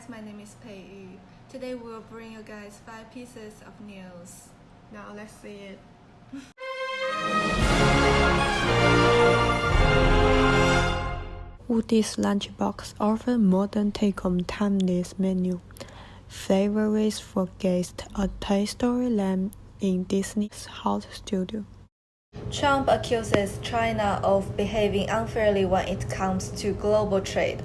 guys, my name is Pei Yu. Today we'll bring you guys 5 pieces of news. Now let's see it. Woody's Lunchbox offers modern take-home timeless menu. Favorites for guests, a Toy Story land in Disney's house studio. Trump accuses China of behaving unfairly when it comes to global trade.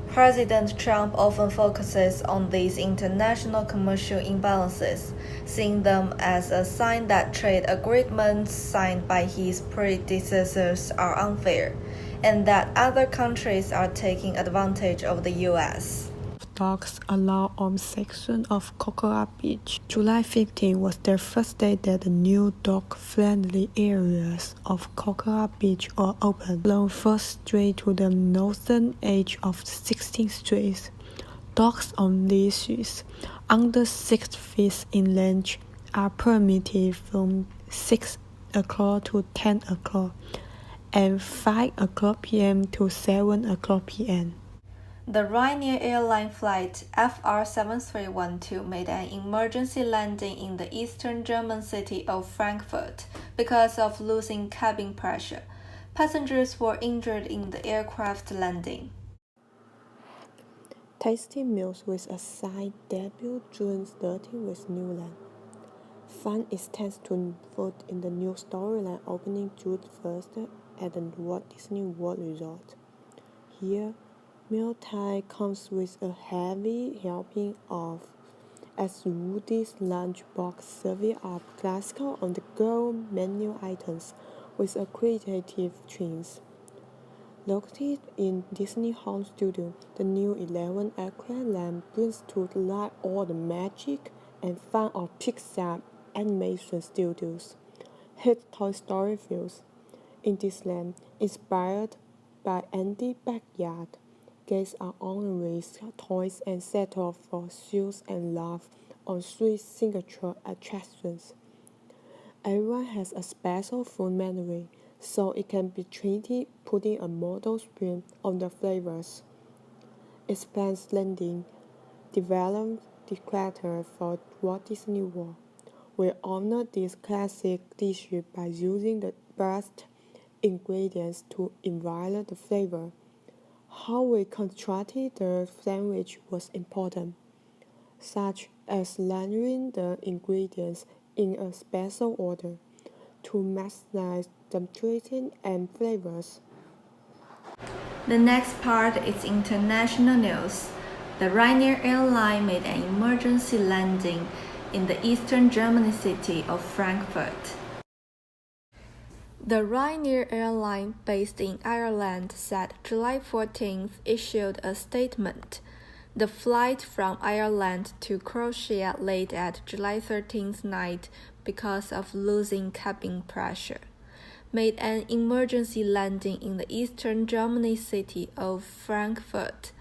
President Trump often focuses on these international commercial imbalances, seeing them as a sign that trade agreements signed by his predecessors are unfair, and that other countries are taking advantage of the U.S. Dogs allowed on section of Cocoa Beach. July 15 was the first day that the new dog-friendly areas of Cocoa Beach were opened, along 1st Street to the northern edge of 16th Street. Dogs on leashes under 6 feet in length are permitted from 6 o'clock to 10 o'clock and 5 o'clock p.m. to 7 o'clock p.m. The Ryanair airline flight FR7312 made an emergency landing in the eastern German city of Frankfurt because of losing cabin pressure. Passengers were injured in the aircraft landing. Tasty meals with a side debut June 13 with Newland. Fun extends to food in the new storyline opening June 1st at the Walt Disney World Resort. Here, mealtime comes with a heavy helping of as Woody's Lunchbox serves up classical on-the-go menu items with a creative twist. Located in Disney Home Studio, the new 11-acre land brings to life all the magic and fun of Pixar animation studios. Hit Toy Story feels. In this land, inspired by Andy's backyard, guests are honoring toys and set off for shoes and laugh on 3 signature attractions. Everyone has a special food memory, so it can be treated putting a model spin on the flavors. Expanse Landing, developed declared for Walt Disney World, will honor these classic dishes by using the best ingredients to enrich the flavor. How we constructed the sandwich was important, such as layering the ingredients in a special order to maximize the nutrition and flavors. The next part is international news. The Ryanair airline made an emergency landing in the eastern German city of Frankfurt. The Ryanair airline, based in Ireland, said July 14th issued a statement. The flight from Ireland to Croatia late at July 13th night because of losing cabin pressure, made an emergency landing in the eastern Germany city of Frankfurt.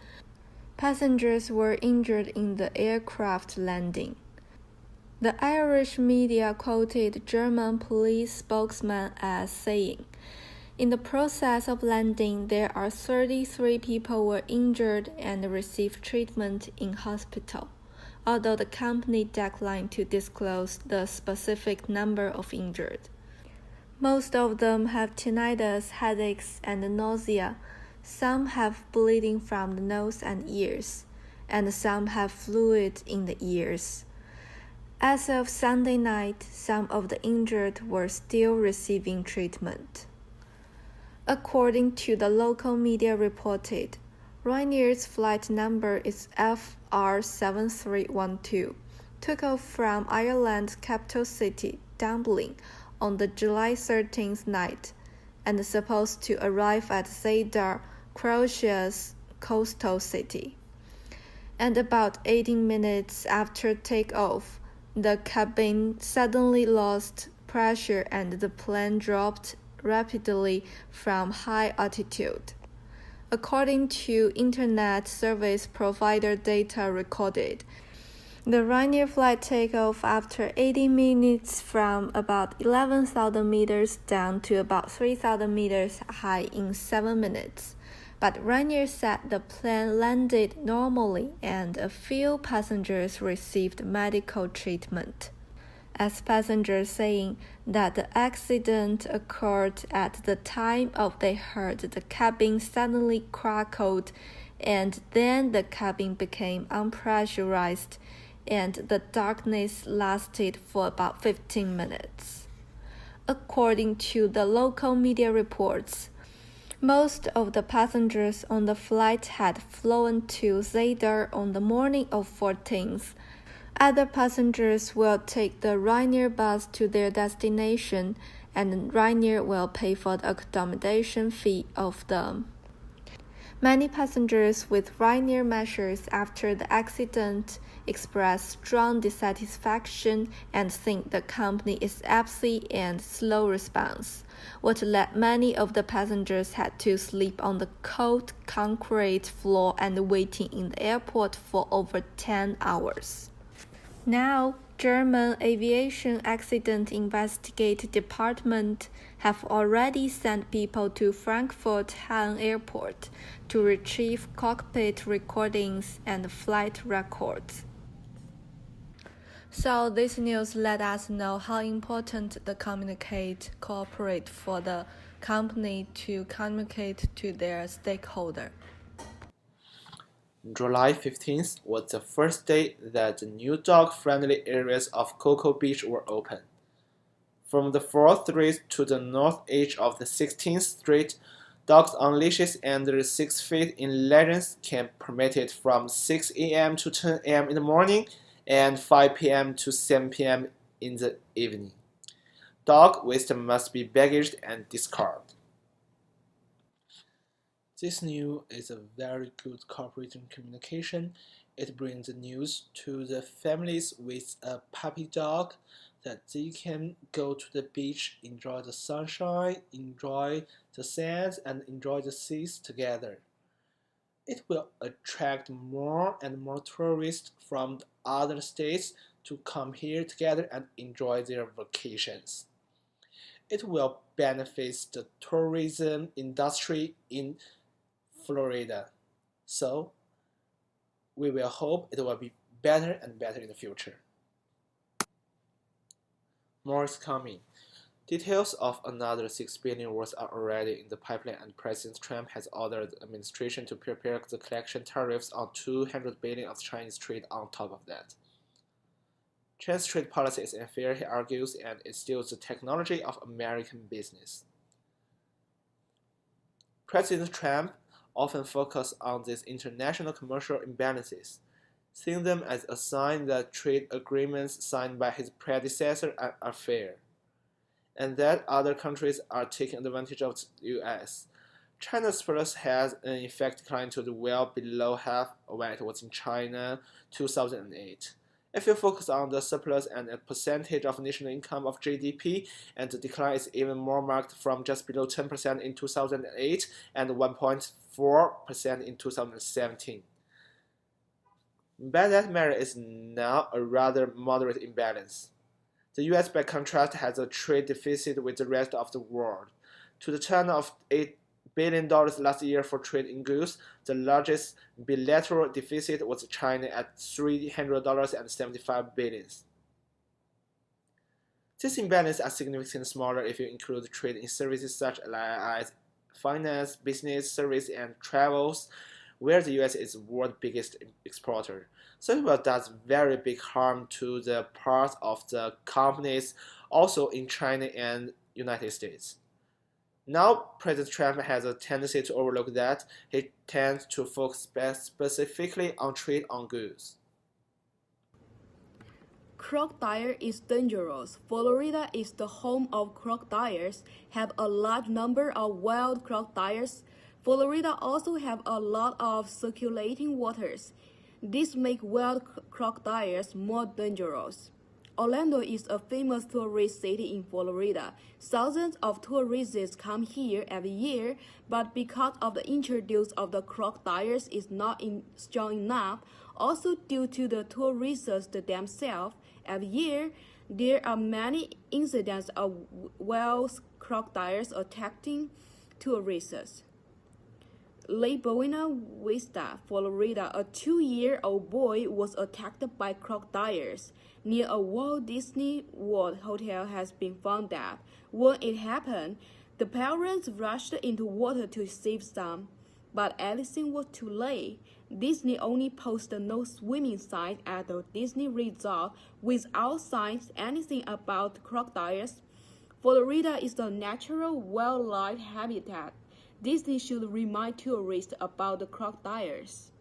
Passengers were injured in the aircraft landing. The Irish media quoted German police spokesman as saying, "In the process of landing, there are 33 people were injured and received treatment in hospital," although the company declined to disclose the specific number of injured. Most of them have tinnitus, headaches, and nausea. Some have bleeding from the nose and ears, and some have fluid in the ears. As of Sunday night, some of the injured were still receiving treatment. According to the local media reported, Ryanair's flight number is FR7312, took off from Ireland's capital city, Dublin, on the July 13th night, and supposed to arrive at Zadar, Croatia's coastal city. And about 18 minutes after takeoff, the cabin suddenly lost pressure and the plane dropped rapidly from high altitude. According to internet service provider data recorded, the Ryanair flight took off after 80 minutes from about 11,000 meters down to about 3,000 meters high in 7 minutes, but Ryanair said the plane landed normally and a few passengers received medical treatment. As passengers saying that the accident occurred at the time of they heard the cabin suddenly crackled and then the cabin became unpressurized and the darkness lasted for about 15 minutes. According to the local media reports, most of the passengers on the flight had flown to Zadar on the morning of 14th. Other passengers will take the Ryanair bus to their destination, and Ryanair will pay for the accommodation fee of them. Many passengers with Ryanair measures after the accident expressed strong dissatisfaction and think the company is absent and slow response, what led many of the passengers had to sleep on the cold concrete floor and waiting in the airport for over 10 hours. Now, German Aviation Accident Investigate Department have already sent people to Frankfurt Hahn Airport to retrieve cockpit recordings and flight records. So this news let us know how important the cooperate for the company to communicate to their stakeholder. July 15th was the first day that the new dog-friendly areas of Cocoa Beach were open. From the 4th Street to the north edge of the 16th Street, dogs on leashes under 6 feet in legends can be permitted from 6 a.m. to 10 a.m. in the morning and 5 p.m. to 7 p.m. in the evening. Dog waste must be baggaged and discarded. This news is a very good corporate communication. It brings the news to the families with a puppy dog that they can go to the beach, enjoy the sunshine, enjoy the sands, and enjoy the seas together. It will attract more and more tourists from other states to come here together and enjoy their vacations. It will benefit the tourism industry in Florida. So, we will hope it will be better and better in the future. More is coming. Details of another $6 billion worth are already in the pipeline, and President Trump has ordered the administration to prepare the collection tariffs on $200 billion of Chinese trade on top of that. China's trade policy is unfair, he argues, and it steals the technology of American business. President Trump often focuses on these international commercial imbalances, seeing them as a sign that trade agreements signed by his predecessor are fair, and that other countries are taking advantage of the U.S. China's surplus has in fact declined to the well below half when it was in China 2008. If you focus on the surplus and a percentage of national income of GDP, and the decline is even more marked from just below 10% in 2008 and 1.4% in 2017. By that measure is now a rather moderate imbalance. The US, by contrast, has a trade deficit with the rest of the world, to the tune of $8 billion last year for trade in goods. The largest bilateral deficit was China at $375 billion. These imbalances are significantly smaller if you include trade in services such as finance, business, service, and travels, where the US is the world's biggest exporter. So it does very big harm to the parts of the companies also in China and United States. Now, President Trump has a tendency to overlook that. He tends to focus specifically on trade on goods. Crocodile is dangerous. Florida is the home of crocodiles, have a large number of wild crocodiles. Florida also have a lot of circulating waters. This makes wild crocodiles more dangerous. Orlando is a famous tourist city in Florida. Thousands of tourists come here every year, but because of the introduce of the crocodiles is not strong enough, also due to the tourists themselves, every year there are many incidents of wild crocodiles attacking tourists. Lake Buena Vista, Florida, a 2-year-old boy was attacked by crocodiles near a Walt Disney World hotel has been found dead. When it happened, the parents rushed into water to save them, but everything was too late. Disney only posted no swimming signs at the Disney Resort without signs anything about crocodiles. Florida is a natural wildlife habitat. Disney should remind tourists about the crocodiles.